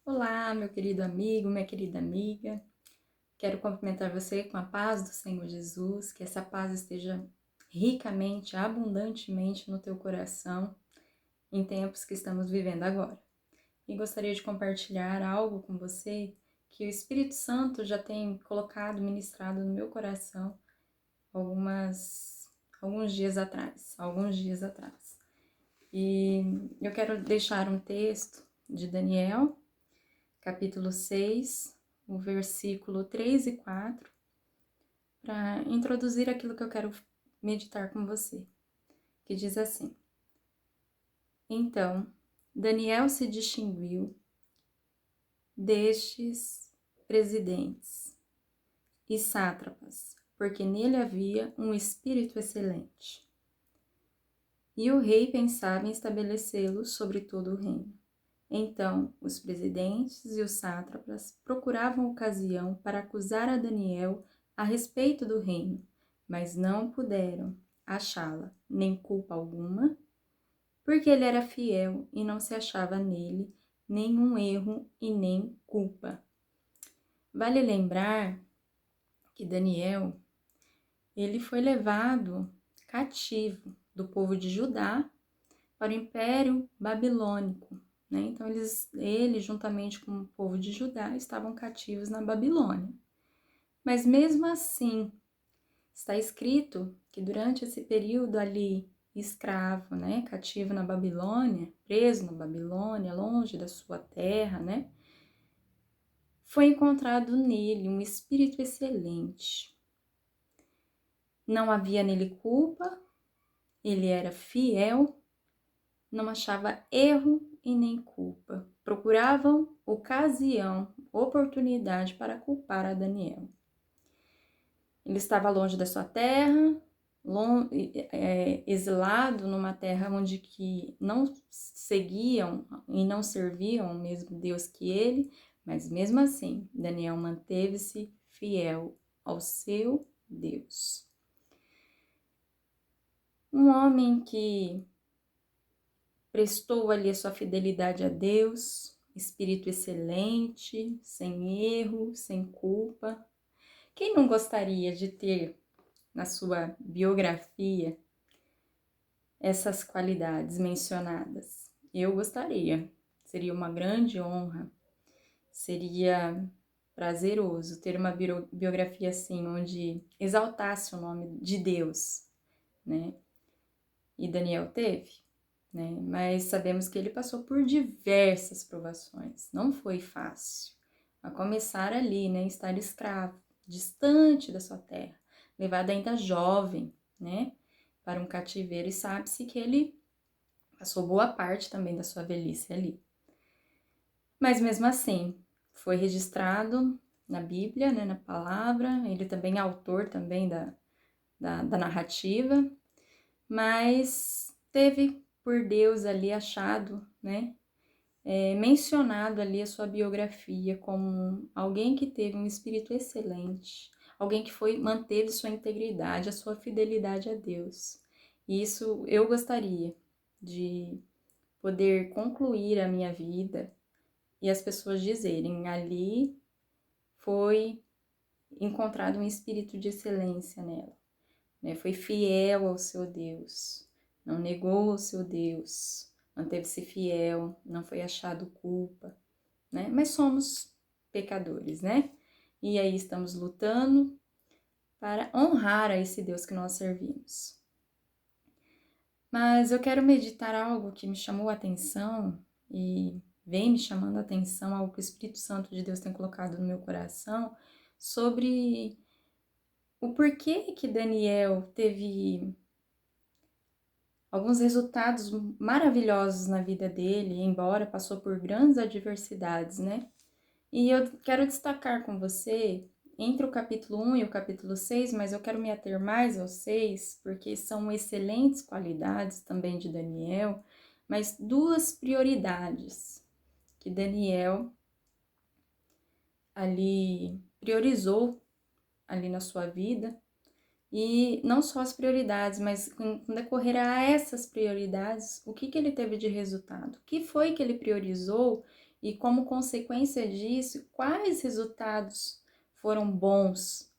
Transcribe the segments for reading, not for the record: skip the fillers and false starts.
Olá, meu querido amigo, minha querida amiga. Quero cumprimentar você com a paz do Senhor Jesus, que essa paz esteja ricamente, abundantemente no teu coração em tempos que estamos vivendo agora. E gostaria de compartilhar algo com você que o Espírito Santo já tem colocado, ministrado no meu coração alguns dias atrás. E eu quero deixar um texto de Daniel, capítulo 6, o versículo 3 e 4, para introduzir aquilo que eu quero meditar com você, que diz assim: Então, Daniel se distinguiu destes presidentes e sátrapas, porque nele havia um espírito excelente. E o rei pensava em estabelecê-lo sobre todo o reino. Então, os presidentes e os sátrapas procuravam ocasião para acusar a Daniel a respeito do reino, mas não puderam achá-la, nem culpa alguma, porque ele era fiel e não se achava nele nenhum erro e nem culpa. Vale lembrar que Daniel, ele foi levado cativo do povo de Judá para o Império Babilônico, né? Então, ele, juntamente com o povo de Judá, estavam cativos na Babilônia. Mas mesmo assim, está escrito que durante esse período ali, escravo, né? Cativo na Babilônia, preso na Babilônia, longe da sua terra, né? Foi encontrado nele um espírito excelente. Não havia nele culpa, ele era fiel, não achava erro e nem culpa. Procuravam ocasião, oportunidade para culpar a Daniel. Ele estava longe da sua terra, exilado numa terra onde que não seguiam e não serviam o mesmo Deus que ele, mas mesmo assim, Daniel manteve-se fiel ao seu Deus. Um homem que prestou ali a sua fidelidade a Deus, espírito excelente, sem erro, sem culpa. Quem não gostaria de ter na sua biografia essas qualidades mencionadas? Eu gostaria. Seria uma grande honra, seria prazeroso ter uma biografia assim, onde exaltasse o nome de Deus, né? E Daniel teve, né? Mas sabemos que ele passou por diversas provações, não foi fácil. A começar ali, né? Estar escravo, distante da sua terra, levado ainda jovem, né? Para um cativeiro, e sabe-se que ele passou boa parte também da sua velhice ali. Mas mesmo assim, foi registrado na Bíblia, né? Na palavra, ele também é autor também da narrativa, mas teve por Deus ali achado, né, mencionado ali a sua biografia como alguém que teve um espírito excelente, alguém que manteve sua integridade, a sua fidelidade a Deus. E isso eu gostaria de poder concluir a minha vida e as pessoas dizerem: ali foi encontrado um espírito de excelência nela, né? Foi fiel ao seu Deus, não negou o seu Deus, manteve-se fiel, não foi achado culpa, né? Mas somos pecadores, né? E aí estamos lutando para honrar a esse Deus que nós servimos. Mas eu quero meditar algo que me chamou a atenção e vem me chamando a atenção, algo que o Espírito Santo de Deus tem colocado no meu coração, sobre o porquê que Daniel teve alguns resultados maravilhosos na vida dele, embora passou por grandes adversidades, né? E eu quero destacar com você, entre o capítulo 1 e o capítulo 6, mas eu quero me ater mais ao 6, porque são excelentes qualidades também de Daniel, mas duas prioridades que Daniel ali priorizou ali na sua vida. E não só as prioridades, mas com decorrer a essas prioridades, o que ele teve de resultado? O que foi que ele priorizou e como consequência disso, quais resultados foram bons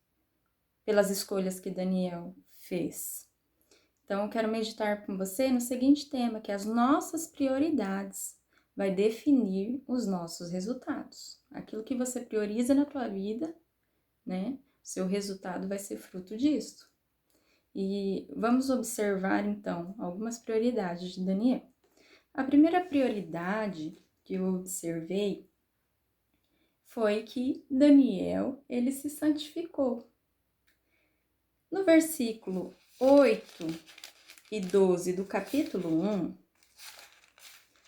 pelas escolhas que Daniel fez. Então, eu quero meditar com você no seguinte tema, que as nossas prioridades vai definir os nossos resultados. Aquilo que você prioriza na tua vida, né? Seu resultado vai ser fruto disso. E vamos observar, então, algumas prioridades de Daniel. A primeira prioridade que eu observei foi que Daniel, ele se santificou. No versículo 8 e 12 do capítulo 1,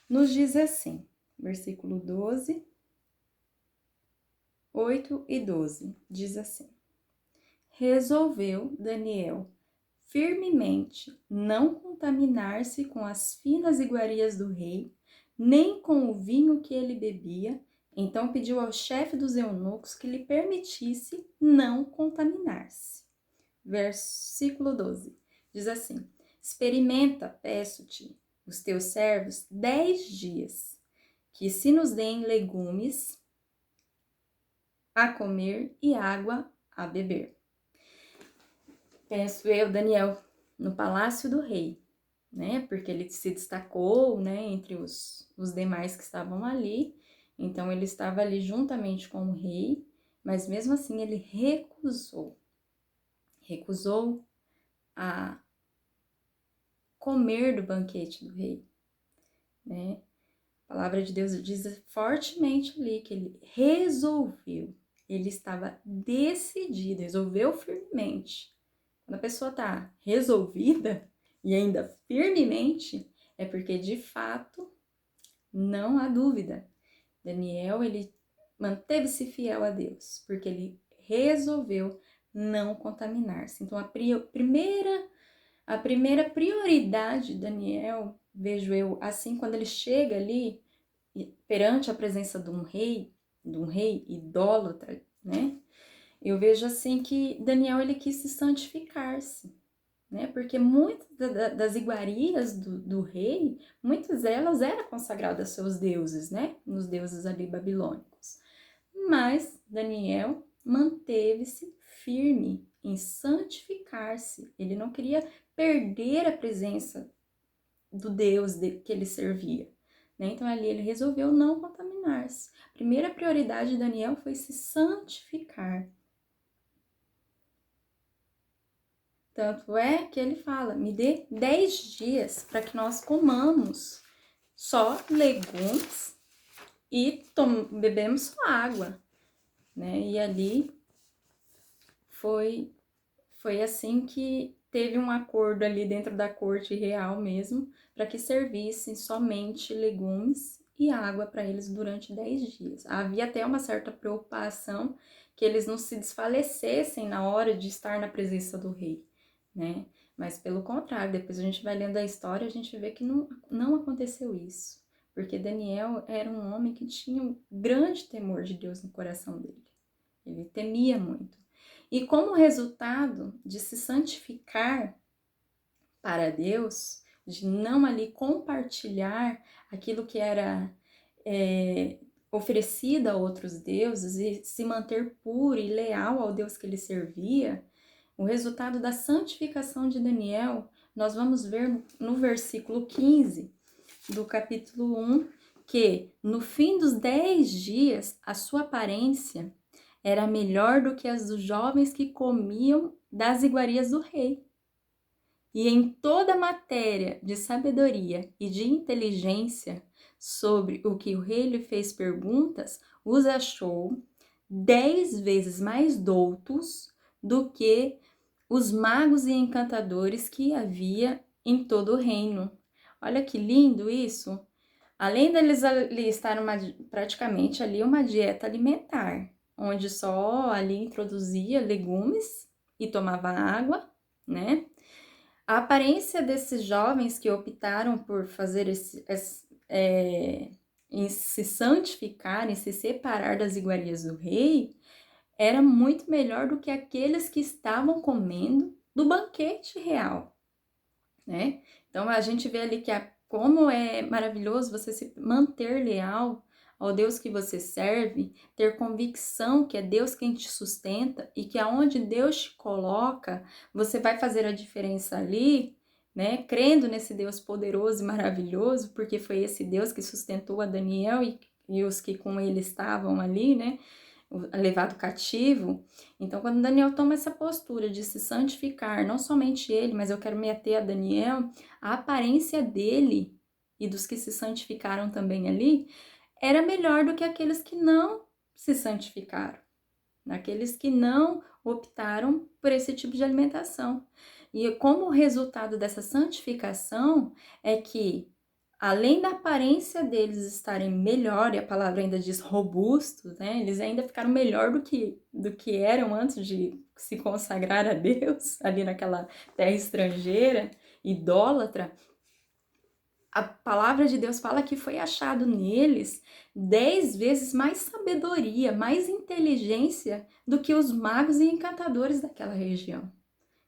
nos diz assim, versículo 12, 8 e 12, diz assim: resolveu Daniel firmemente não contaminar-se com as finas iguarias do rei, nem com o vinho que ele bebia. Então pediu ao chefe dos eunucos que lhe permitisse não contaminar-se. Versículo 12, diz assim: experimenta, peço-te, os teus servos 10 dias, que se nos deem legumes a comer e água a beber. Penso eu, Daniel, no palácio do rei, né? Porque ele se destacou, né, entre os demais que estavam ali. Então, ele estava ali juntamente com o rei, mas mesmo assim ele recusou a comer do banquete do rei, né? A palavra de Deus diz fortemente ali que ele resolveu, ele estava decidido, resolveu firmemente. Quando a pessoa está resolvida e ainda firmemente, é porque de fato não há dúvida. Daniel, ele manteve-se fiel a Deus, porque ele resolveu não contaminar-se. Então, a primeira prioridade de Daniel, vejo eu assim, quando ele chega ali perante a presença de um rei idólatra, né? Eu vejo assim que Daniel, ele quis se santificar-se, né? Porque muitas das iguarias do rei, muitas delas eram consagradas aos seus deuses, né? Nos deuses ali babilônicos. Mas Daniel manteve-se firme em santificar-se. Ele não queria perder a presença do Deus que ele servia, né? Então ali ele resolveu não contaminar-se. A primeira prioridade de Daniel foi se santificar. Tanto é que ele fala, me dê 10 dias para que nós comamos só legumes e bebemos só água, né? E ali foi assim que teve um acordo ali dentro da corte real mesmo, para que servissem somente legumes e água para eles durante 10 dias. Havia até uma certa preocupação que eles não se desfalecessem na hora de estar na presença do rei, né? Mas pelo contrário, depois a gente vai lendo a história, a gente vê que não aconteceu isso. Porque Daniel era um homem que tinha um grande temor de Deus no coração dele. Ele temia muito. E como resultado de se santificar para Deus, de não ali compartilhar aquilo que era oferecido a outros deuses e se manter puro e leal ao Deus que ele servia, o resultado da santificação de Daniel, nós vamos ver no versículo 15 do capítulo 1, que no fim dos 10 dias, a sua aparência era melhor do que as dos jovens que comiam das iguarias do rei. E em toda matéria de sabedoria e de inteligência sobre o que o rei lhe fez perguntas, os achou 10 vezes mais doutos do que os magos e encantadores que havia em todo o reino. Olha que lindo isso! Além deles ali estar praticamente ali uma dieta alimentar, onde só ali introduzia legumes e tomava água, né? A aparência desses jovens que optaram por fazer em se santificar, em se separar das iguarias do rei, era muito melhor do que aqueles que estavam comendo do banquete real, né? Então a gente vê ali que como é maravilhoso você se manter leal ao Deus que você serve, ter convicção que é Deus quem te sustenta e que aonde Deus te coloca, você vai fazer a diferença ali, né? Crendo nesse Deus poderoso e maravilhoso, porque foi esse Deus que sustentou a Daniel e os que com ele estavam ali, né? Levado cativo. Então, quando Daniel toma essa postura de se santificar, não somente ele, mas eu quero me ater a Daniel, a aparência dele e dos que se santificaram também ali era melhor do que aqueles que não se santificaram, aqueles que não optaram por esse tipo de alimentação. E como resultado dessa santificação é que, além da aparência deles estarem melhor, e a palavra ainda diz robustos, né? Eles ainda ficaram melhor do que eram antes de se consagrar a Deus, ali naquela terra estrangeira, idólatra. A palavra de Deus fala que foi achado neles 10 vezes mais sabedoria, mais inteligência do que os magos e encantadores daquela região.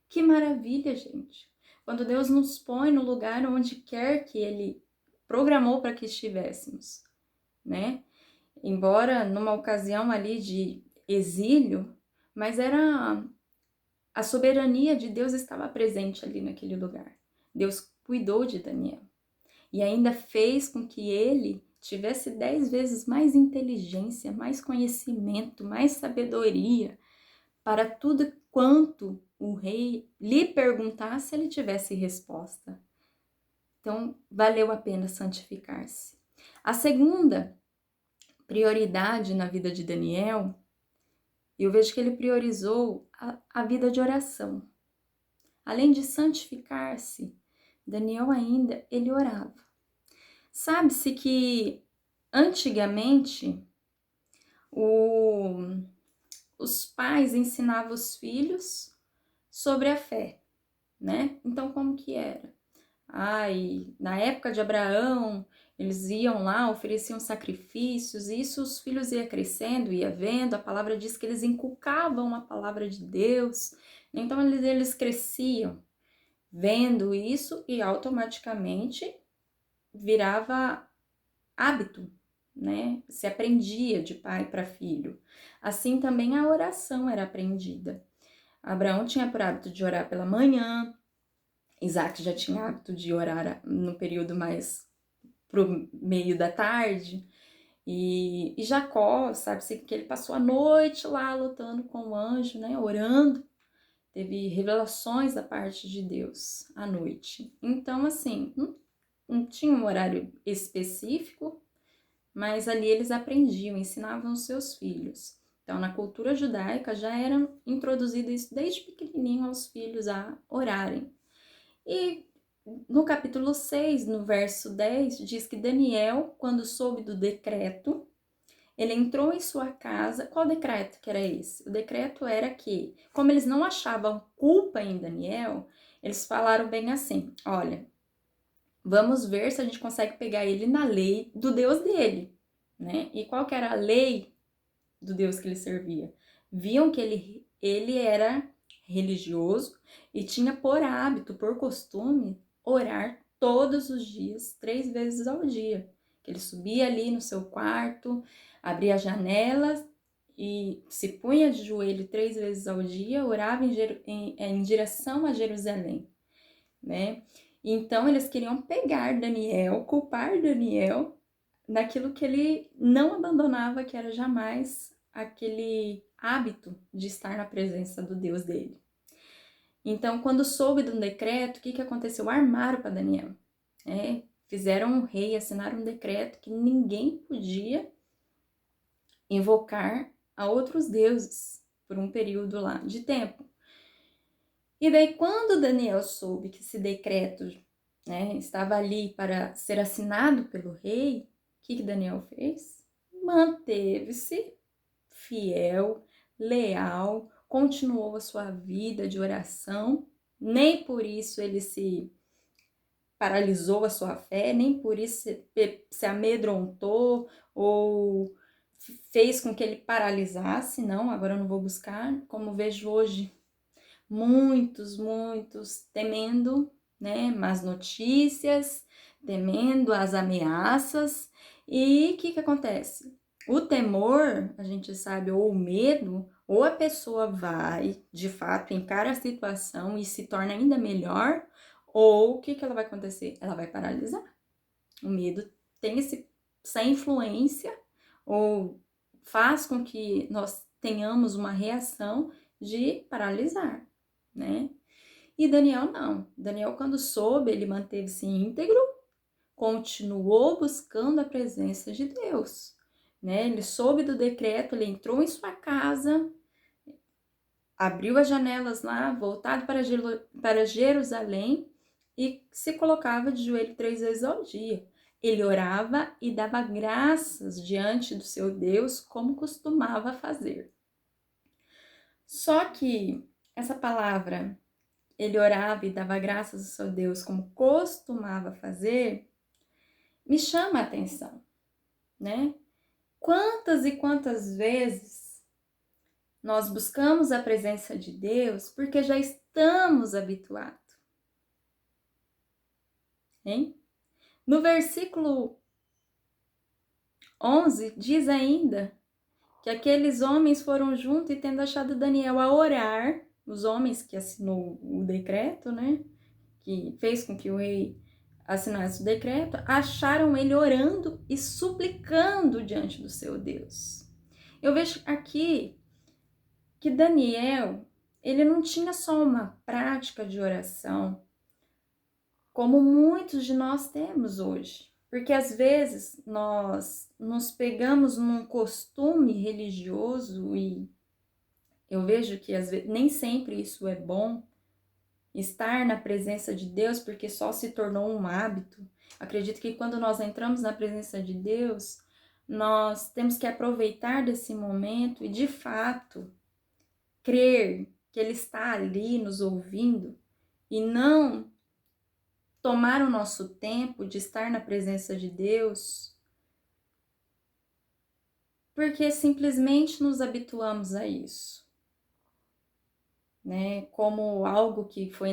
Que maravilha, gente! Quando Deus nos põe no lugar onde quer que Ele programou para que estivéssemos, né? Embora numa ocasião ali de exílio, mas era a soberania de Deus estava presente ali naquele lugar. Deus cuidou de Daniel e ainda fez com que ele tivesse 10 vezes mais inteligência, mais conhecimento, mais sabedoria para tudo quanto o rei lhe perguntasse, ele tivesse resposta. Então, valeu a pena santificar-se. A segunda prioridade na vida de Daniel, eu vejo que ele priorizou a vida de oração. Além de santificar-se, Daniel ainda, ele orava. Sabe-se que antigamente os pais ensinavam os filhos sobre a fé, né? Então, como que era? Na época de Abraão, eles iam lá, ofereciam sacrifícios, e isso os filhos iam crescendo, ia vendo, a palavra diz que eles inculcavam a palavra de Deus, então eles cresciam vendo isso e automaticamente virava hábito, né? Se aprendia de pai para filho. Assim também a oração era aprendida. Abraão tinha por hábito de orar pela manhã, Isaac já tinha hábito de orar no período mais pro meio da tarde, e Jacó, sabe-se que ele passou a noite lá lutando com o anjo, né? Orando, teve revelações da parte de Deus à noite. Então, assim, não tinha um horário específico, mas ali eles aprendiam, ensinavam os seus filhos. Então, na cultura judaica já era introduzido isso desde pequenininho aos filhos a orarem. E no capítulo 6, no verso 10, diz que Daniel, quando soube do decreto, ele entrou em sua casa. Qual decreto que era esse? O decreto era que, como eles não achavam culpa em Daniel, eles falaram bem assim: olha, vamos ver se a gente consegue pegar ele na lei do Deus dele, né? E qual que era a lei do Deus que ele servia? Viam que ele era religioso e tinha por hábito, por costume, orar todos os dias, 3 vezes ao dia. Que ele subia ali no seu quarto, abria as janelas e se punha de joelho 3 vezes ao dia, orava em direção a Jerusalém, né? Então eles queriam pegar Daniel, culpar Daniel daquilo que ele não abandonava, que era jamais aquele hábito de estar na presença do Deus dele. Então, quando soube de um decreto, o que aconteceu? Armaram para Daniel. Fizeram um rei, assinaram um decreto que ninguém podia invocar a outros deuses por um período lá de tempo. E daí, quando Daniel soube que esse decreto, né, estava ali para ser assinado pelo rei, o que Daniel fez? Manteve-se fiel, leal, continuou a sua vida de oração, nem por isso ele se paralisou a sua fé, nem por isso se amedrontou ou fez com que ele paralisasse, não, agora eu não vou buscar, como vejo hoje muitos temendo, né, más notícias, temendo as ameaças E o que acontece? O temor, a gente sabe, ou o medo, ou a pessoa vai, de fato, encara a situação e se torna ainda melhor, ou o que ela vai acontecer? Ela vai paralisar. O medo tem essa influência, ou faz com que nós tenhamos uma reação de paralisar, né? E Daniel não. Daniel, quando soube, ele manteve-se íntegro, continuou buscando a presença de Deus, né? Ele soube do decreto, ele entrou em sua casa, abriu as janelas lá, voltado para Jerusalém e se colocava de joelho 3 vezes ao dia. Ele orava e dava graças diante do seu Deus, como costumava fazer. Só que essa palavra, ele orava e dava graças ao seu Deus, como costumava fazer, me chama a atenção, né? Quantas e quantas vezes nós buscamos a presença de Deus porque já estamos habituados, hein? No versículo 11 diz ainda que aqueles homens foram juntos e tendo achado Daniel a orar, os homens que assinou o decreto, né? Que fez com que o rei assinasse o decreto, acharam ele orando e suplicando diante do seu Deus. Eu vejo aqui que Daniel, ele não tinha só uma prática de oração, como muitos de nós temos hoje. Porque às vezes nós nos pegamos num costume religioso e eu vejo que às vezes, nem sempre isso é bom, estar na presença de Deus, porque só se tornou um hábito. Acredito que quando nós entramos na presença de Deus, nós temos que aproveitar desse momento e de fato crer que Ele está ali nos ouvindo e não tomar o nosso tempo de estar na presença de Deus, porque simplesmente nos habituamos a isso, né? Como algo que foi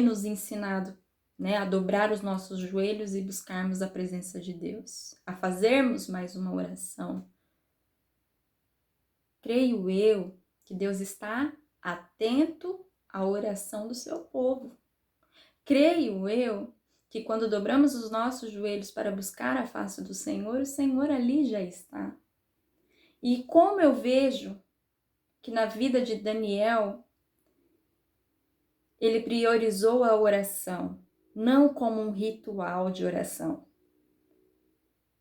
nos ensinado, né? A dobrar os nossos joelhos e buscarmos a presença de Deus, a fazermos mais uma oração. Creio eu que Deus está atento à oração do seu povo. Creio eu que quando dobramos os nossos joelhos para buscar a face do Senhor, o Senhor ali já está. E como eu vejo que na vida de Daniel, ele priorizou a oração, não como um ritual de oração.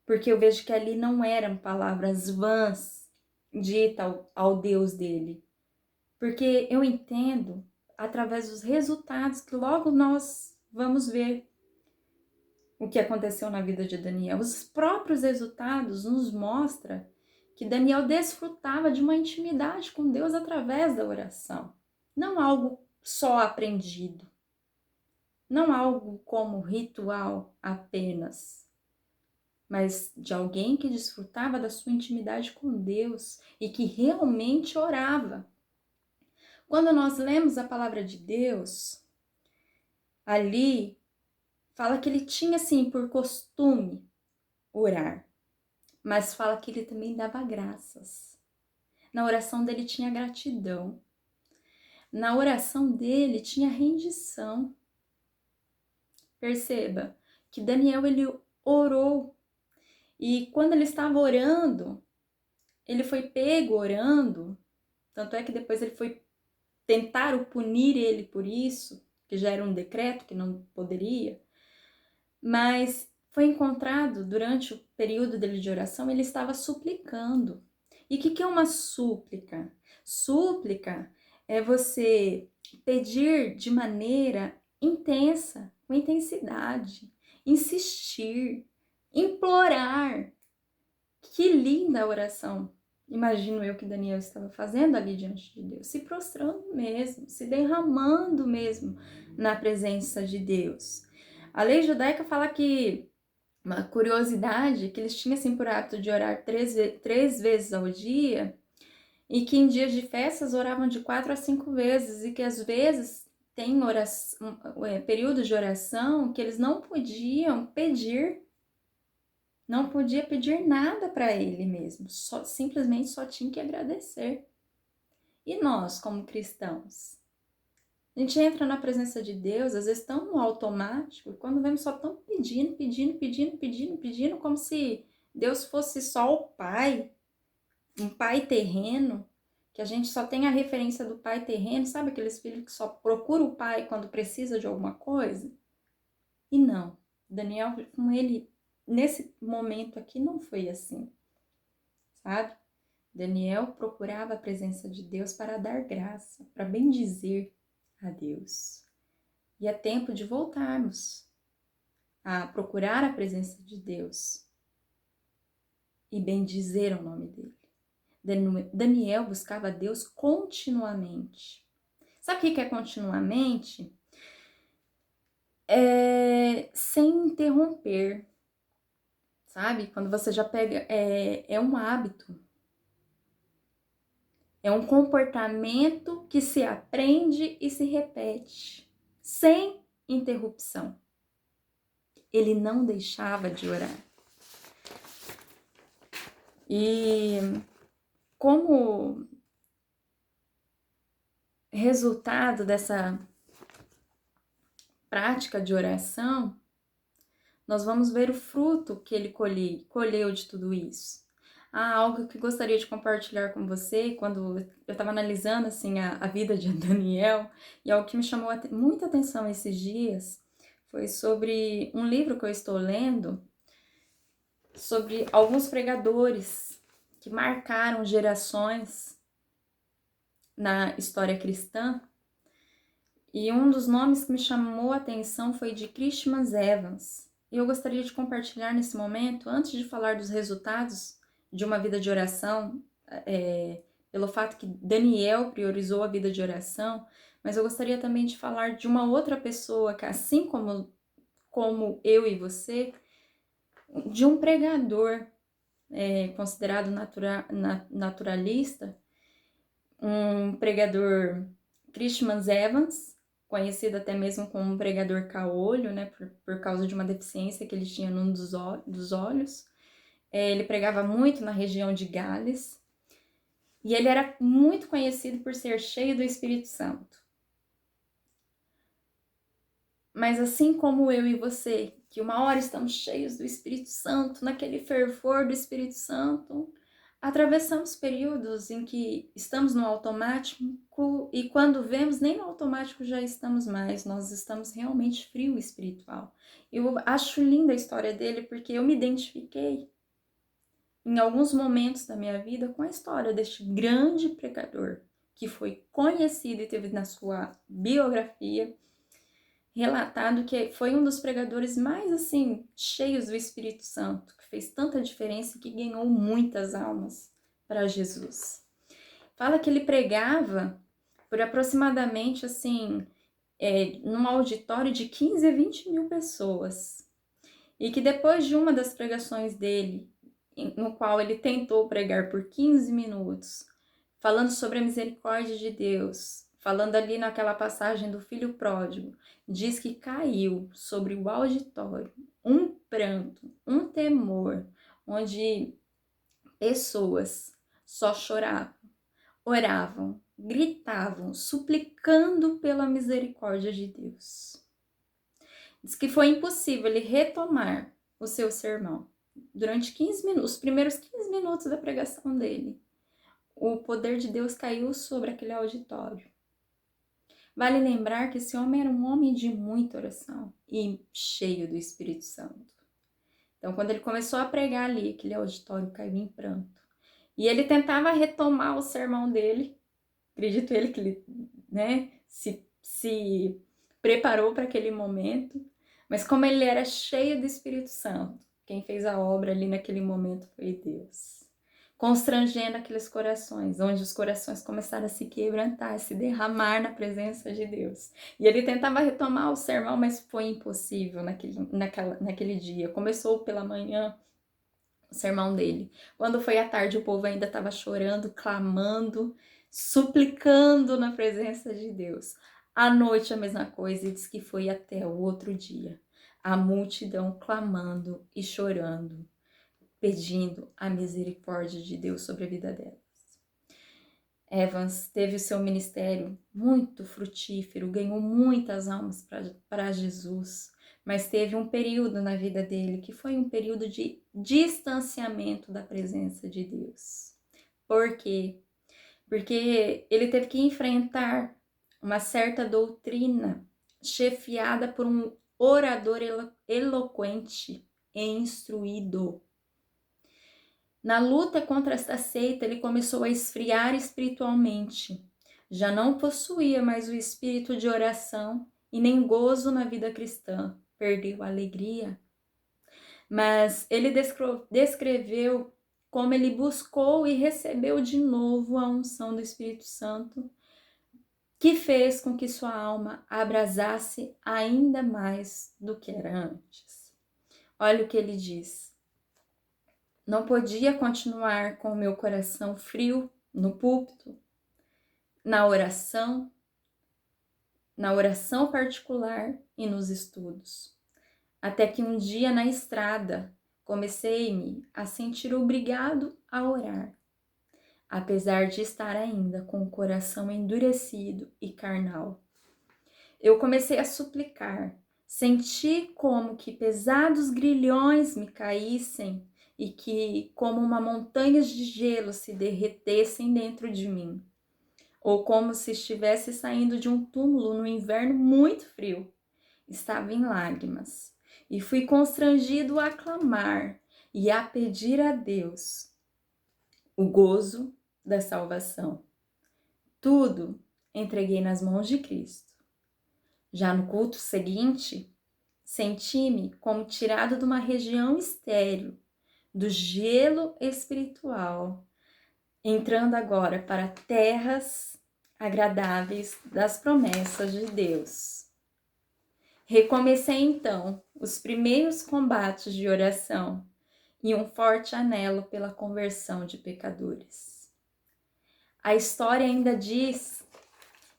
Porque eu vejo que ali não eram palavras vãs ditas ao Deus dele. Porque eu entendo, através dos resultados, que logo nós vamos ver o que aconteceu na vida de Daniel. Os próprios resultados nos mostram que Daniel desfrutava de uma intimidade com Deus através da oração. Não algo só aprendido. Não algo como ritual apenas. Mas de alguém que desfrutava da sua intimidade com Deus e que realmente orava. Quando nós lemos a palavra de Deus, ali fala que ele tinha, assim, por costume orar, mas fala que ele também dava graças. Na oração dele tinha gratidão. Na oração dele tinha rendição. Perceba que Daniel, ele orou. E quando ele estava orando, ele foi pego orando. Tanto é que depois ele foi tentar punir ele por isso, que já era um decreto que não poderia. Mas foi encontrado, durante o período dele de oração, ele estava suplicando. E o que é uma súplica? Súplica é você pedir de maneira intensa, com intensidade, insistir, implorar. Que linda oração! Imagino eu que Daniel estava fazendo ali diante de Deus, se prostrando mesmo, se derramando mesmo na presença de Deus. A lei judaica fala que, uma curiosidade, que eles tinham assim por hábito de orar três vezes ao dia e que em dias de festas oravam de 4 a 5 vezes e que às vezes tem períodos de oração que eles não podiam pedir, não podia pedir nada para ele mesmo, simplesmente só tinha que agradecer. E nós, como cristãos? A gente entra na presença de Deus, às vezes tão no automático, e quando vemos só tão pedindo, como se Deus fosse só o Pai, um pai terreno, que a gente só tem a referência do pai terreno, sabe aqueles filhos que só procuram o pai quando precisa de alguma coisa? E não, Daniel, com ele, nesse momento aqui, não foi assim, sabe? Daniel procurava a presença de Deus para dar graça, para bendizer a Deus. E é tempo de voltarmos a procurar a presença de Deus e bendizer o nome dele. Daniel buscava Deus continuamente. Sabe o que é continuamente? Sem interromper, sabe? Quando você já pega, é um hábito. É um comportamento que se aprende e se repete, sem interrupção. Ele não deixava de orar. E como resultado dessa prática de oração, nós vamos ver o fruto que ele colheu de tudo isso. Algo que gostaria de compartilhar com você, quando eu estava analisando assim, a vida de Daniel, e algo que me chamou muita atenção esses dias, foi sobre um livro que eu estou lendo, sobre alguns pregadores que marcaram gerações na história cristã. E um dos nomes que me chamou a atenção foi de Christmas Evans. E eu gostaria de compartilhar nesse momento, antes de falar dos resultados de uma vida de oração, pelo fato que Daniel priorizou a vida de oração, mas eu gostaria também de falar de uma outra pessoa que, assim como eu e você, de um pregador considerado naturalista, um pregador Christmas Evans, conhecido até mesmo como um pregador caolho, né, por causa de uma deficiência que ele tinha num dos olhos. Ele pregava muito na região de Gales, e ele era muito conhecido por ser cheio do Espírito Santo. Mas assim como eu e você, que uma hora estamos cheios do Espírito Santo, naquele fervor do Espírito Santo, atravessamos períodos em que estamos no automático e quando vemos, nem no automático já estamos mais, nós estamos realmente frio espiritual. Eu acho linda a história dele porque eu me identifiquei em alguns momentos da minha vida com a história deste grande pregador que foi conhecido e teve na sua biografia relatado que foi um dos pregadores mais assim cheios do Espírito Santo, que fez tanta diferença e que ganhou muitas almas para Jesus. Fala que ele pregava por aproximadamente assim num auditório de 15 a 20 mil pessoas, e que depois de uma das pregações dele, no qual ele tentou pregar por 15 minutos, falando sobre a misericórdia de Deus, falando ali naquela passagem do filho pródigo, diz que caiu sobre o auditório um pranto, um temor, onde pessoas só choravam, oravam, gritavam, suplicando pela misericórdia de Deus. Diz que foi impossível ele retomar o seu sermão. Durante 15 minutos, os primeiros 15 minutos da pregação dele, o poder de Deus caiu sobre aquele auditório. Vale lembrar que esse homem era um homem de muita oração e cheio do Espírito Santo. Então, quando ele começou a pregar ali, aquele auditório caiu em pranto. E ele tentava retomar o sermão dele. Acredito ele que ele, se preparou para aquele momento. Mas como ele era cheio do Espírito Santo, quem fez a obra ali naquele momento foi Deus. Constrangendo aqueles corações, onde os corações começaram a se quebrantar, a se derramar na presença de Deus. E ele tentava retomar o sermão, mas foi impossível naquele dia. Começou pela manhã o sermão dele. Quando foi à tarde, o povo ainda estava chorando, clamando, suplicando na presença de Deus. À noite, a mesma coisa, e diz que foi até o outro dia. A multidão clamando e chorando, pedindo a misericórdia de Deus sobre a vida delas. Evans teve o seu ministério muito frutífero, ganhou muitas almas para Jesus, mas teve um período na vida dele que foi um período de distanciamento da presença de Deus. Por quê? Porque ele teve que enfrentar uma certa doutrina chefiada por um orador eloquente e instruído. Na luta contra esta seita, ele começou a esfriar espiritualmente. Já não possuía mais o espírito de oração e nem gozo na vida cristã. Perdeu a alegria. Mas ele descreveu como ele buscou e recebeu de novo a unção do Espírito Santo, que fez com que sua alma abrasasse ainda mais do que era antes. Olha o que ele diz. Não podia continuar com o meu coração frio no púlpito, na oração particular e nos estudos. Até que um dia na estrada comecei-me a sentir obrigado a orar, apesar de estar ainda com o coração endurecido e carnal. Eu comecei a suplicar, senti como que pesados grilhões me caíssem e que, como uma montanha de gelo, se derretessem dentro de mim, ou como se estivesse saindo de um túmulo no inverno muito frio. Estava em lágrimas e fui constrangido a clamar e a pedir a Deus o gozo da salvação. Tudo entreguei nas mãos de Cristo. Já no culto seguinte, senti-me como tirado de uma região estéril, do gelo espiritual, entrando agora para terras agradáveis das promessas de Deus. Recomecei então os primeiros combates de oração e um forte anelo pela conversão de pecadores. A história ainda diz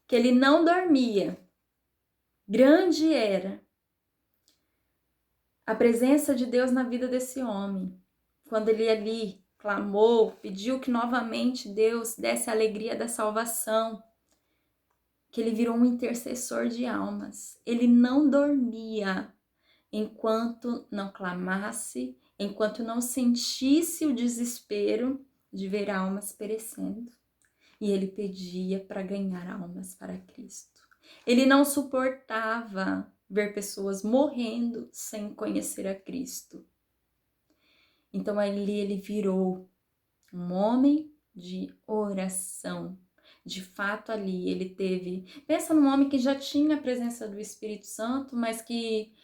que ele não dormia. Grande era a presença de Deus na vida desse homem. Quando ele ali clamou, pediu que novamente Deus desse a alegria da salvação, que ele virou um intercessor de almas. Ele não dormia enquanto não clamasse, enquanto não sentisse o desespero de ver almas perecendo. E ele pedia para ganhar almas para Cristo. Ele não suportava ver pessoas morrendo sem conhecer a Cristo. Então ali ele virou um homem de oração. De fato ali ele teve... Pensa num homem que já tinha a presença do Espírito Santo, mas que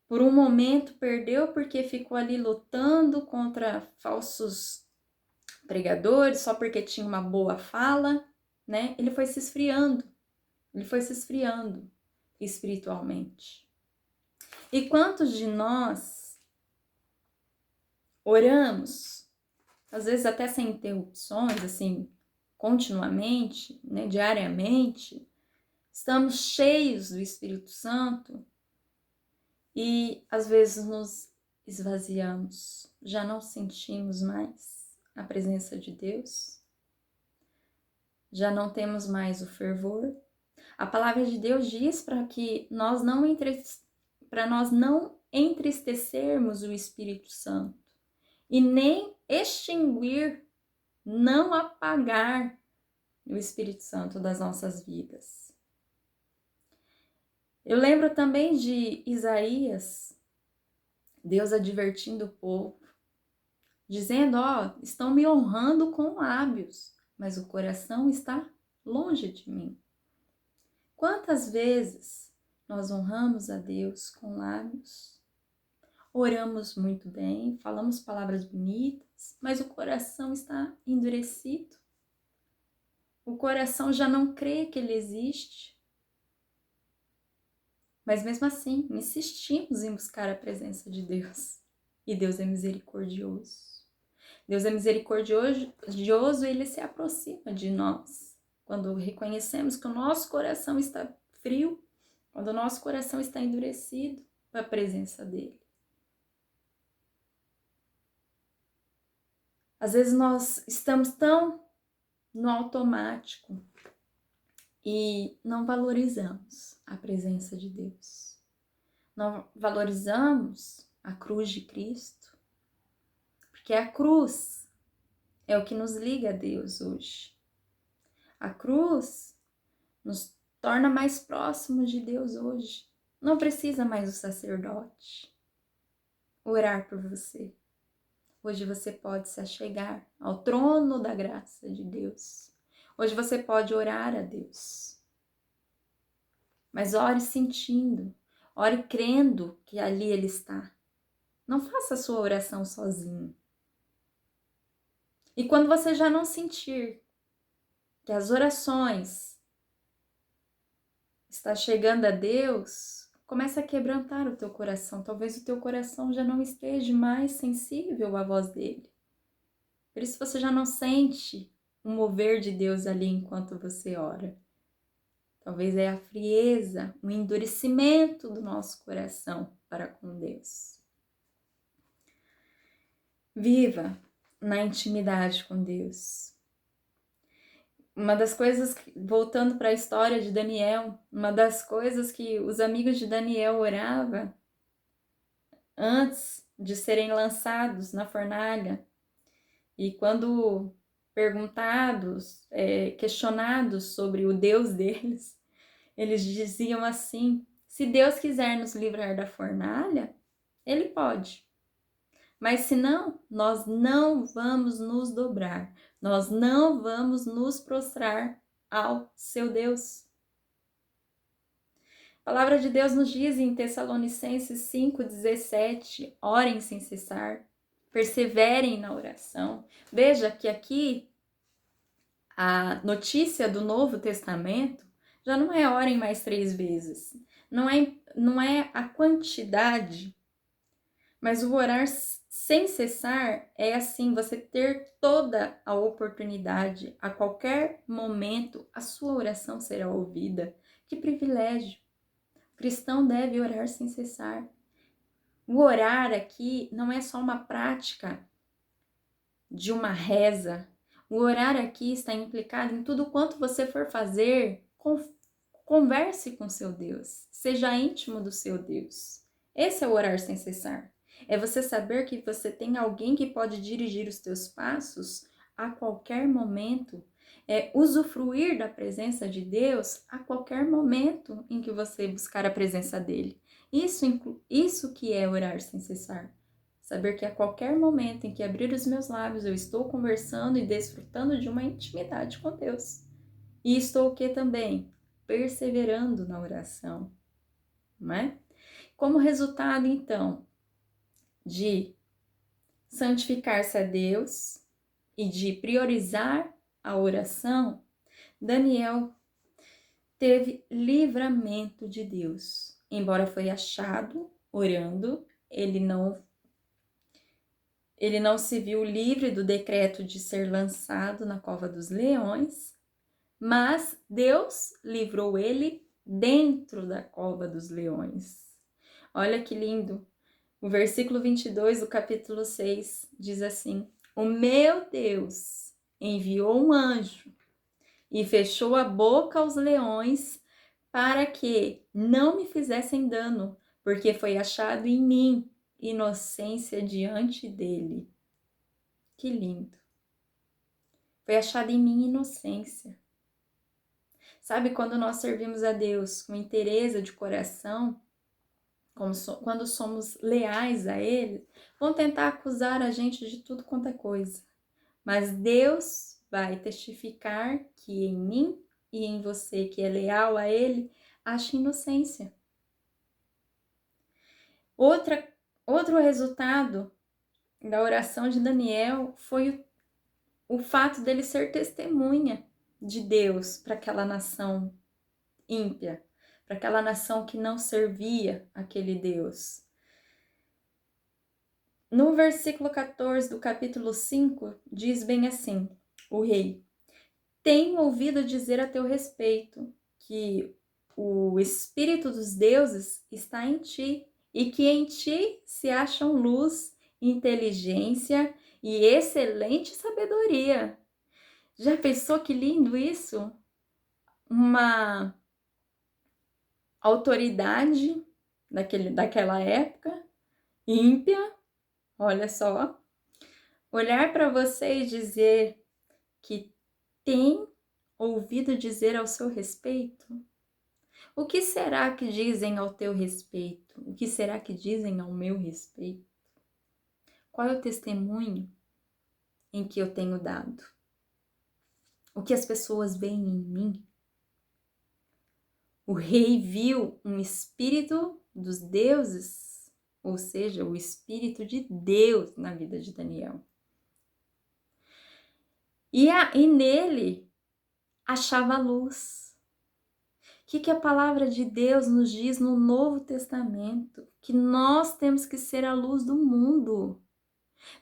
por um momento perdeu porque ficou ali lutando contra falsos pregadores, só porque tinha uma boa fala, né? Ele foi se esfriando espiritualmente. E quantos de nós oramos, às vezes até sem interrupções, assim, continuamente, né, diariamente, estamos cheios do Espírito Santo e às vezes nos esvaziamos, já não sentimos mais a presença de Deus, já não temos mais o fervor. A palavra de Deus diz para que nós não entristecermos o Espírito Santo e nem extinguir, não apagar o Espírito Santo das nossas vidas. Eu lembro também de Isaías, Deus advertindo o povo, dizendo, estão me honrando com lábios, mas o coração está longe de mim. Quantas vezes nós honramos a Deus com lábios, oramos muito bem, falamos palavras bonitas, mas o coração está endurecido. O coração já não crê que Ele existe. Mas mesmo assim, insistimos em buscar a presença de Deus. E Deus é misericordioso. Deus é misericordioso e Ele se aproxima de nós. Quando reconhecemos que o nosso coração está frio, quando o nosso coração está endurecido para a presença dEle. Às vezes nós estamos tão no automático e não valorizamos a presença de Deus. Não valorizamos a cruz de Cristo, porque a cruz é o que nos liga a Deus hoje. A cruz nos torna mais próximos de Deus hoje. Não precisa mais o sacerdote orar por você. Hoje você pode se achegar ao trono da graça de Deus. Hoje você pode orar a Deus. Mas ore sentindo, ore crendo que ali Ele está. Não faça a sua oração sozinho. E quando você já não sentir que as orações está chegando a Deus, começa a quebrantar o teu coração. Talvez o teu coração já não esteja mais sensível à voz dele. Por isso você já não sente o mover de Deus ali enquanto você ora. Talvez é a frieza, o endurecimento do nosso coração para com Deus. Viva na intimidade com Deus. Uma das coisas, voltando para a história de Daniel, uma das coisas que os amigos de Daniel oravam antes de serem lançados na fornalha, e quando perguntados, questionados sobre o Deus deles, eles diziam assim: se Deus quiser nos livrar da fornalha, Ele pode. Mas se não, nós não vamos nos dobrar, nós não vamos nos prostrar ao seu Deus. A palavra de Deus nos diz em Tessalonicenses 5,17, orem sem cessar, perseverem na oração. Veja que aqui a notícia do Novo Testamento já não é orem mais 3 vezes, não é a quantidade, mas o orar sem cessar é assim, você ter toda a oportunidade, a qualquer momento, a sua oração será ouvida. Que privilégio! O cristão deve orar sem cessar. O orar aqui não é só uma prática de uma reza. O orar aqui está implicado em tudo quanto você for fazer, converse com seu Deus, seja íntimo do seu Deus. Esse é o orar sem cessar. É você saber que você tem alguém que pode dirigir os teus passos a qualquer momento. É usufruir da presença de Deus a qualquer momento em que você buscar a presença dele. Isso que é orar sem cessar. Saber que a qualquer momento em que abrir os meus lábios eu estou conversando e desfrutando de uma intimidade com Deus. E estou o que também? Perseverando na oração, não é? Como resultado, então, de santificar-se a Deus e de priorizar a oração, Daniel teve livramento de Deus. Embora foi achado orando, ele não se viu livre do decreto de ser lançado na cova dos leões, mas Deus livrou ele dentro da cova dos leões. Olha que lindo! O versículo 22 do capítulo 6 diz assim: o meu Deus enviou um anjo e fechou a boca aos leões para que não me fizessem dano, porque foi achado em mim inocência diante dele. Que lindo! Foi achado em mim inocência. Sabe, quando nós servimos a Deus com inteireza de coração, quando somos leais a Ele, vão tentar acusar a gente de tudo quanto é coisa. Mas Deus vai testificar que em mim e em você, que é leal a Ele, acha inocência. Outro resultado da oração de Daniel foi o fato dele ser testemunha de Deus para aquela nação ímpia, para aquela nação que não servia aquele Deus. No versículo 14 do capítulo 5, diz bem assim, o rei: tenho ouvido dizer a teu respeito que o Espírito dos deuses está em ti e que em ti se acham luz, inteligência e excelente sabedoria. Já pensou que lindo isso? Uma autoridade daquela época, ímpia, olha só, olhar para você e dizer que tem ouvido dizer ao seu respeito? O que será que dizem ao teu respeito? O que será que dizem ao meu respeito? Qual é o testemunho em que eu tenho dado? O que as pessoas veem em mim? O rei viu um espírito dos deuses, ou seja, o espírito de Deus na vida de Daniel. E nele achava luz. O que a palavra de Deus nos diz no Novo Testamento? Que nós temos que ser a luz do mundo.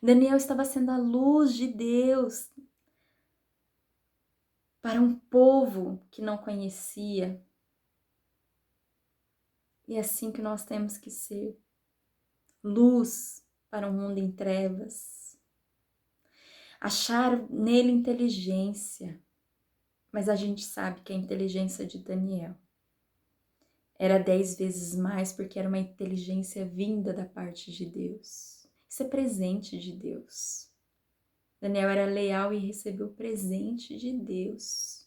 Daniel estava sendo a luz de Deus para um povo que não conhecia. E é assim que nós temos que ser. Luz para um mundo em trevas. Achar nele inteligência. Mas a gente sabe que a inteligência de Daniel era 10 vezes mais, porque era uma inteligência vinda da parte de Deus. Isso é presente de Deus. Daniel era leal e recebeu o presente de Deus.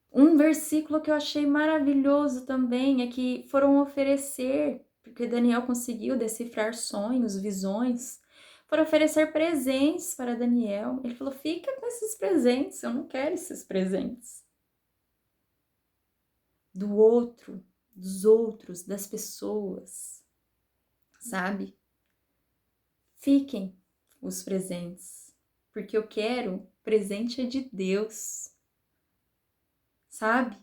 Um versículo que eu achei maravilhoso também é que foram oferecer, porque Daniel conseguiu decifrar sonhos, visões, foram oferecer presentes para Daniel. Ele falou, fica com esses presentes, eu não quero esses presentes. Do outro, dos outros, das pessoas, sabe? Fiquem os presentes, porque eu quero, presente é de Deus, sabe?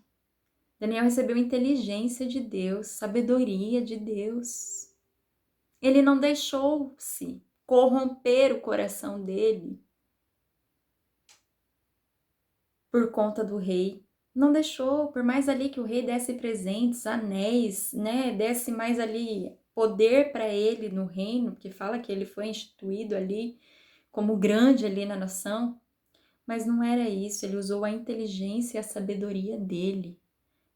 Daniel recebeu inteligência de Deus, sabedoria de Deus. Ele não deixou-se corromper o coração dele por conta do rei. Não deixou, por mais ali que o rei desse presentes, anéis, né, desse mais ali poder para ele no reino, porque fala que ele foi instituído ali como grande ali na nação, mas não era isso, ele usou a inteligência e a sabedoria dele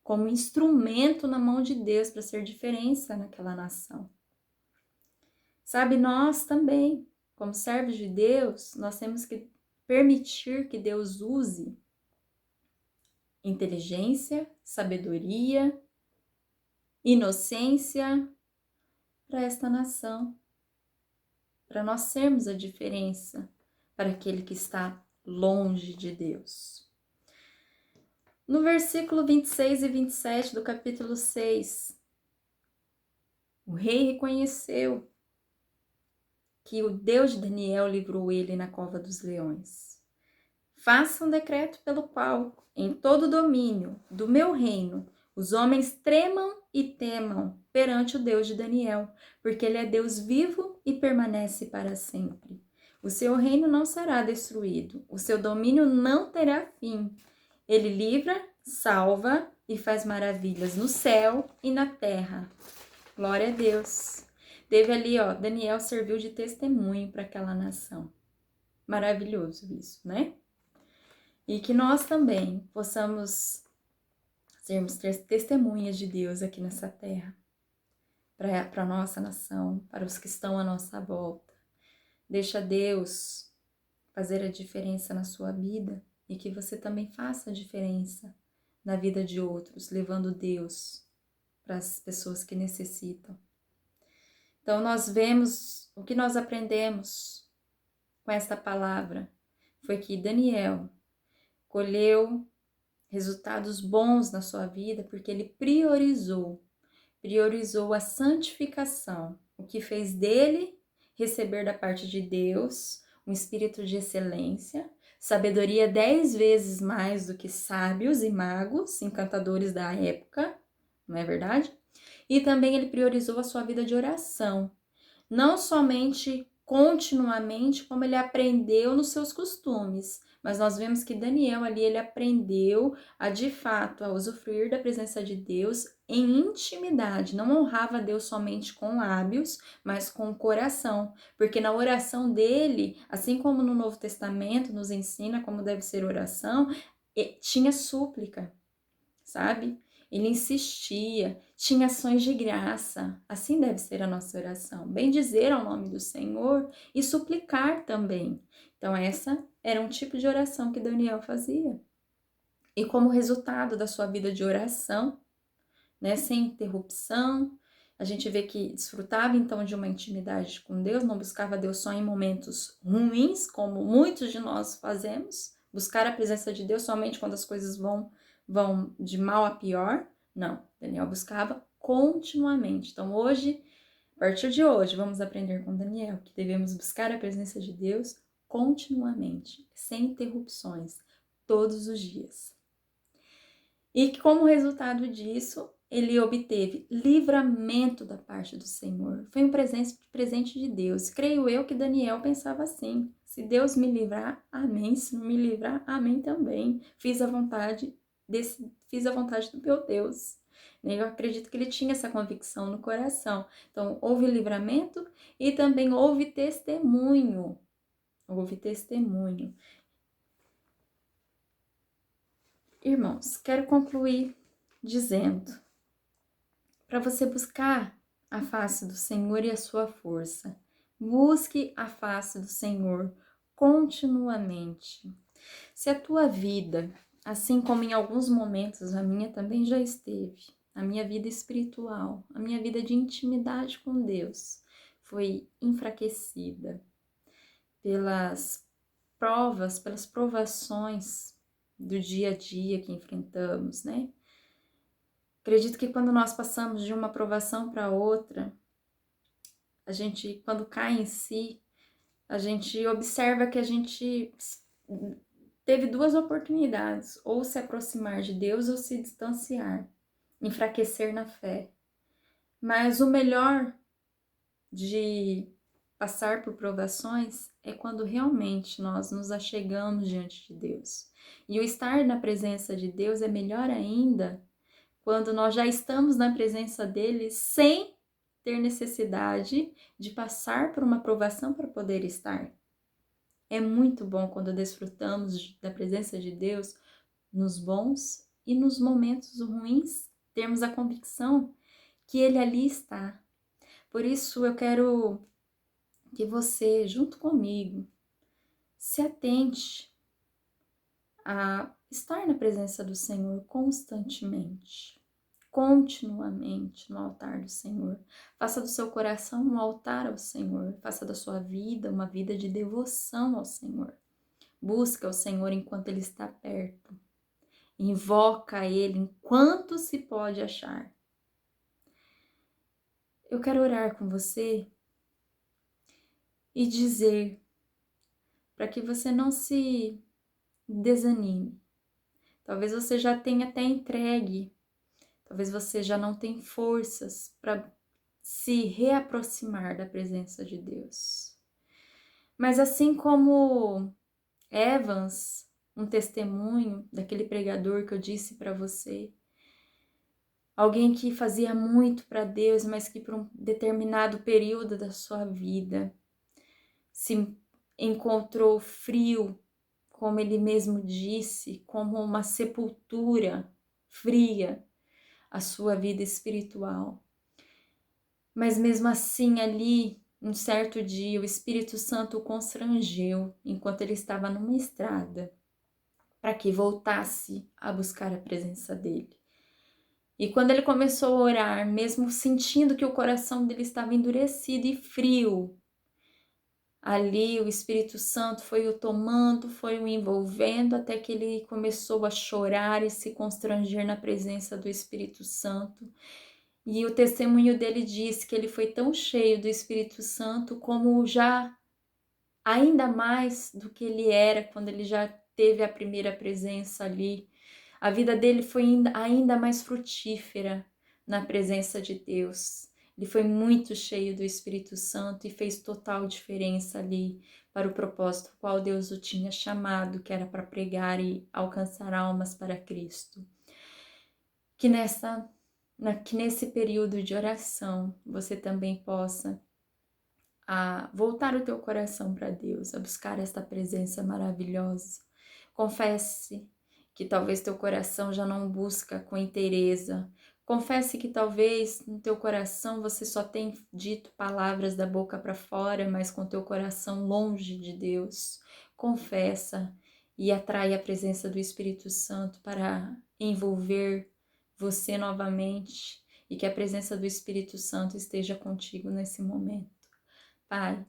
como instrumento na mão de Deus para ser diferença naquela nação. Sabe, nós também, como servos de Deus, nós temos que permitir que Deus use inteligência, sabedoria, inocência para esta nação, para nós sermos a diferença para aquele que está longe de Deus. No versículo 26 e 27 do capítulo 6, o rei reconheceu que o Deus de Daniel livrou ele na cova dos leões. Faça um decreto pelo qual, em todo o domínio do meu reino, os homens tremam e temam perante o Deus de Daniel, porque ele é Deus vivo e permanece para sempre. O seu reino não será destruído, o seu domínio não terá fim. Ele livra, salva e faz maravilhas no céu e na terra. Glória a Deus. Teve ali, Daniel serviu de testemunho para aquela nação. Maravilhoso isso, né? E que nós também possamos sermos testemunhas de Deus aqui nessa terra, para a nossa nação, para os que estão à nossa volta. Deixa Deus fazer a diferença na sua vida e que você também faça a diferença na vida de outros, levando Deus para as pessoas que necessitam. Então, nós vemos, o que nós aprendemos com esta palavra foi que Daniel colheu resultados bons na sua vida porque ele priorizou a santificação, o que fez dele receber da parte de Deus um espírito de excelência, sabedoria 10 vezes mais do que sábios e magos, encantadores da época, não é verdade? E também ele priorizou a sua vida de oração, não somente continuamente como ele aprendeu nos seus costumes. Mas nós vemos que Daniel ali, ele aprendeu a, de fato, a usufruir da presença de Deus em intimidade. Não honrava a Deus somente com lábios, mas com o coração. Porque na oração dele, assim como no Novo Testamento nos ensina como deve ser oração, tinha súplica, sabe? Ele insistia, tinha ações de graça. Assim deve ser a nossa oração. Bendizer ao nome do Senhor e suplicar também. Então, essa era um tipo de oração que Daniel fazia. E como resultado da sua vida de oração, né, sem interrupção, a gente vê que desfrutava então de uma intimidade com Deus, não buscava Deus só em momentos ruins, como muitos de nós fazemos, buscar a presença de Deus somente quando as coisas vão de mal a pior. Não, Daniel buscava continuamente. Então hoje, a partir de hoje, vamos aprender com Daniel que devemos buscar a presença de Deus continuamente, sem interrupções, todos os dias. E que como resultado disso, ele obteve livramento da parte do Senhor. Foi um presente de Deus. Creio eu que Daniel pensava assim: se Deus me livrar, amém. Se não me livrar, amém também. Fiz a vontade do meu Deus. Eu acredito que ele tinha essa convicção no coração. Então, houve livramento e também houve testemunho. Houve testemunho. Irmãos, quero concluir dizendo para você buscar a face do Senhor e a sua força. Busque a face do Senhor continuamente. Se a tua vida, assim como em alguns momentos a minha também já esteve, a minha vida espiritual, a minha vida de intimidade com Deus, foi enfraquecida pelas provas, pelas provações do dia a dia que enfrentamos, né? Acredito que quando nós passamos de uma provação para outra, a gente, quando cai em si, a gente observa que a gente teve duas oportunidades, ou se aproximar de Deus ou se distanciar, enfraquecer na fé. Mas o melhor de passar por provações é quando realmente nós nos achegamos diante de Deus. E o estar na presença de Deus é melhor ainda quando nós já estamos na presença dele sem ter necessidade de passar por uma provação para poder estar. É muito bom quando desfrutamos da presença de Deus nos bons e nos momentos ruins, termos a convicção que ele ali está. Por isso eu quero que você, junto comigo, se atente a estar na presença do Senhor constantemente, continuamente no altar do Senhor. Faça do seu coração um altar ao Senhor, faça da sua vida uma vida de devoção ao Senhor. Busca o Senhor enquanto Ele está perto, invoca Ele enquanto se pode achar. Eu quero orar com você e dizer para que você não se desanime. Talvez você já tenha até entregue, talvez você já não tenha forças para se reaproximar da presença de Deus. Mas assim como Evans, um testemunho daquele pregador que eu disse para você, alguém que fazia muito para Deus, mas que por um determinado período da sua vida se encontrou frio, como ele mesmo disse, como uma sepultura fria, a sua vida espiritual. Mas mesmo assim ali, um certo dia, o Espírito Santo o constrangeu enquanto ele estava numa estrada para que voltasse a buscar a presença dele. E quando ele começou a orar, mesmo sentindo que o coração dele estava endurecido e frio, ali o Espírito Santo foi o tomando, foi o envolvendo, até que ele começou a chorar e se constranger na presença do Espírito Santo. E o testemunho dele diz que ele foi tão cheio do Espírito Santo como já ainda mais do que ele era quando ele já teve a primeira presença ali. A vida dele foi ainda mais frutífera na presença de Deus. Ele foi muito cheio do Espírito Santo e fez total diferença ali para o propósito qual Deus o tinha chamado, que era para pregar e alcançar almas para Cristo. Que nesse período de oração você também possa voltar o teu coração para Deus, a buscar esta presença maravilhosa. Confesse que talvez teu coração já não busca com inteireza. Confesse que talvez no teu coração você só tem dito palavras da boca para fora, mas com teu coração longe de Deus. Confessa e atrai a presença do Espírito Santo para envolver você novamente e que a presença do Espírito Santo esteja contigo nesse momento. Pai,